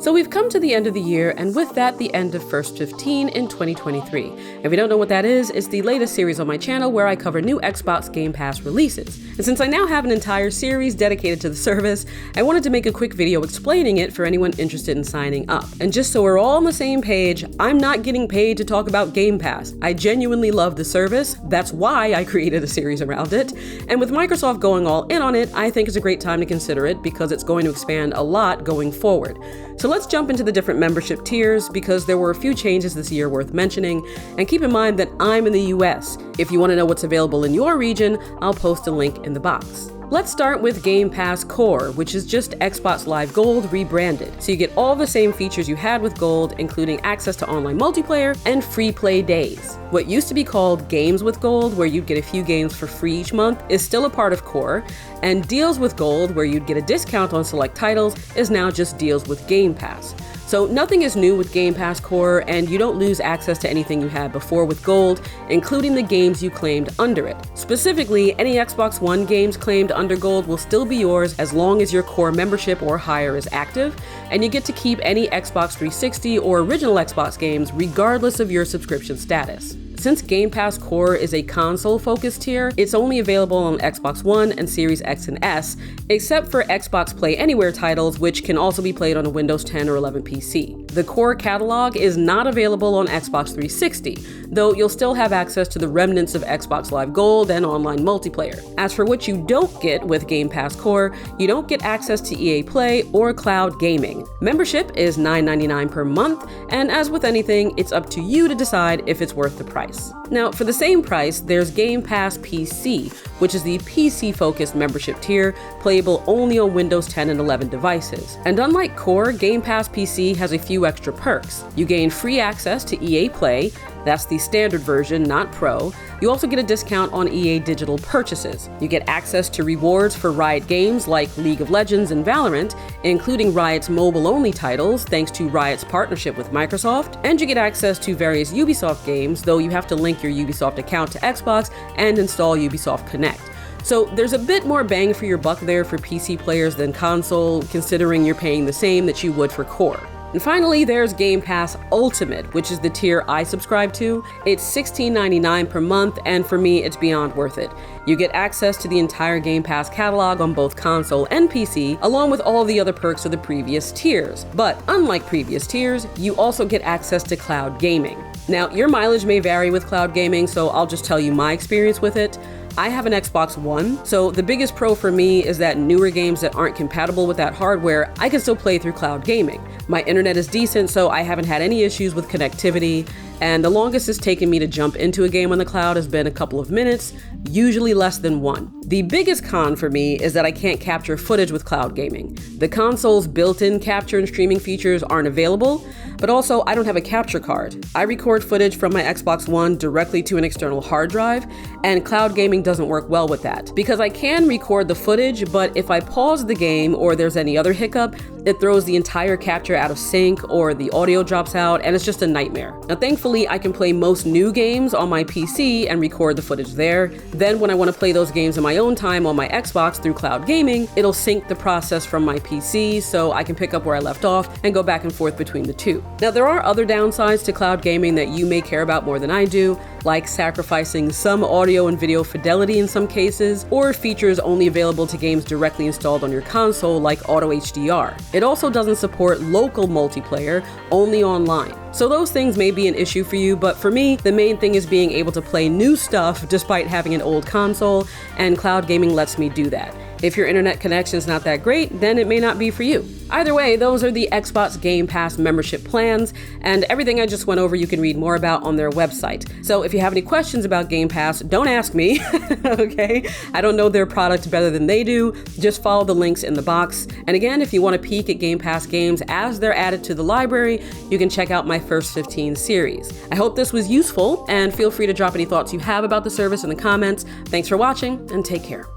So we've come to the end of the year, and with that, the end of First 15 in 2023. If you don't know what that is, it's the latest series on my channel where I cover new Xbox Game Pass releases. And since I now have an entire series dedicated to the service, I wanted to make a quick video explaining it for anyone interested in signing up. And just so we're all on the same page, I'm not getting paid to talk about Game Pass. I genuinely love the service. That's why I created a series around it. And with Microsoft going all in on it, I think it's a great time to consider it because it's going to expand a lot going forward. So let's jump into the different membership tiers because there were a few changes this year worth mentioning, and keep in mind that I'm in the US. If you want to know what's available in your region, I'll post a link in the box. Let's start with Game Pass Core, which is just Xbox Live Gold rebranded. So you get all the same features you had with Gold, including access to online multiplayer and free play days. What used to be called Games with Gold, where you'd get a few games for free each month, is still a part of Core, and Deals with Gold, where you'd get a discount on select titles, is now just Deals with Game Pass. So nothing is new with Game Pass Core, and you don't lose access to anything you had before with Gold, including the games you claimed under it. Specifically, any Xbox One games claimed under Gold will still be yours as long as your Core membership or higher is active, and you get to keep any Xbox 360 or original Xbox games regardless of your subscription status. Since Game Pass Core is a console-focused tier, it's only available on Xbox One and Series X and S, except for Xbox Play Anywhere titles, which can also be played on a Windows 10 or 11 PC. The Core catalog is not available on Xbox 360, though you'll still have access to the remnants of Xbox Live Gold and online multiplayer. As for what you don't get with Game Pass Core, you don't get access to EA Play or cloud gaming. Membership is $9.99 per month, and as with anything, it's up to you to decide if it's worth the price. Now, for the same price, there's Game Pass PC, which is the PC-focused membership tier, playable only on Windows 10 and 11 devices. And unlike Core, Game Pass PC has a few extra perks. You gain free access to EA Play, that's the standard version, not Pro. You also get a discount on EA digital purchases. You get access to rewards for Riot games like League of Legends and Valorant, including Riot's mobile-only titles thanks to Riot's partnership with Microsoft, and you get access to various Ubisoft games, though you have to link your Ubisoft account to Xbox and install Ubisoft Connect. So there's a bit more bang for your buck there for PC players than console, considering you're paying the same that you would for Core. And finally, there's Game Pass Ultimate, which is the tier I subscribe to. It's $16.99 per month, and for me, it's beyond worth it. You get access to the entire Game Pass catalog on both console and PC, along with all the other perks of the previous tiers. But unlike previous tiers, you also get access to cloud gaming. Now, your mileage may vary with cloud gaming, so I'll just tell you my experience with it. I have an Xbox One, so the biggest pro for me is that newer games that aren't compatible with that hardware, I can still play through cloud gaming. My internet is decent, so I haven't had any issues with connectivity, and the longest it's taken me to jump into a game on the cloud has been a couple of minutes, usually less than one. The biggest con for me is that I can't capture footage with cloud gaming. The console's built-in capture and streaming features aren't available, but also I don't have a capture card. I record footage from my Xbox One directly to an external hard drive, and cloud gaming doesn't work well with that. Because I can record the footage, but if I pause the game or there's any other hiccup, it throws the entire capture out of sync or the audio drops out, and it's just a nightmare. Now, thankfully, I can play most new games on my PC and record the footage there. Then when I want to play those games in my own time on my Xbox through cloud gaming, it'll sync the process from my PC so I can pick up where I left off and go back and forth between the two. Now, there are other downsides to cloud gaming that you may care about more than I do, like sacrificing some audio and video fidelity in some cases, or features only available to games directly installed on your console like Auto HDR. It also doesn't support local multiplayer, only online. So those things may be an issue for you, but for me, the main thing is being able to play new stuff despite having an old console, and cloud gaming lets me do that. If your internet connection's not that great, then it may not be for you. Either way, those are the Xbox Game Pass membership plans, and everything I just went over you can read more about on their website. So if you have any questions about Game Pass, don't ask me, okay? I don't know their product better than they do. Just follow the links in the box. And again, if you want to peek at Game Pass games as they're added to the library, you can check out my First 15 series. I hope this was useful, and feel free to drop any thoughts you have about the service in the comments. Thanks for watching, and take care.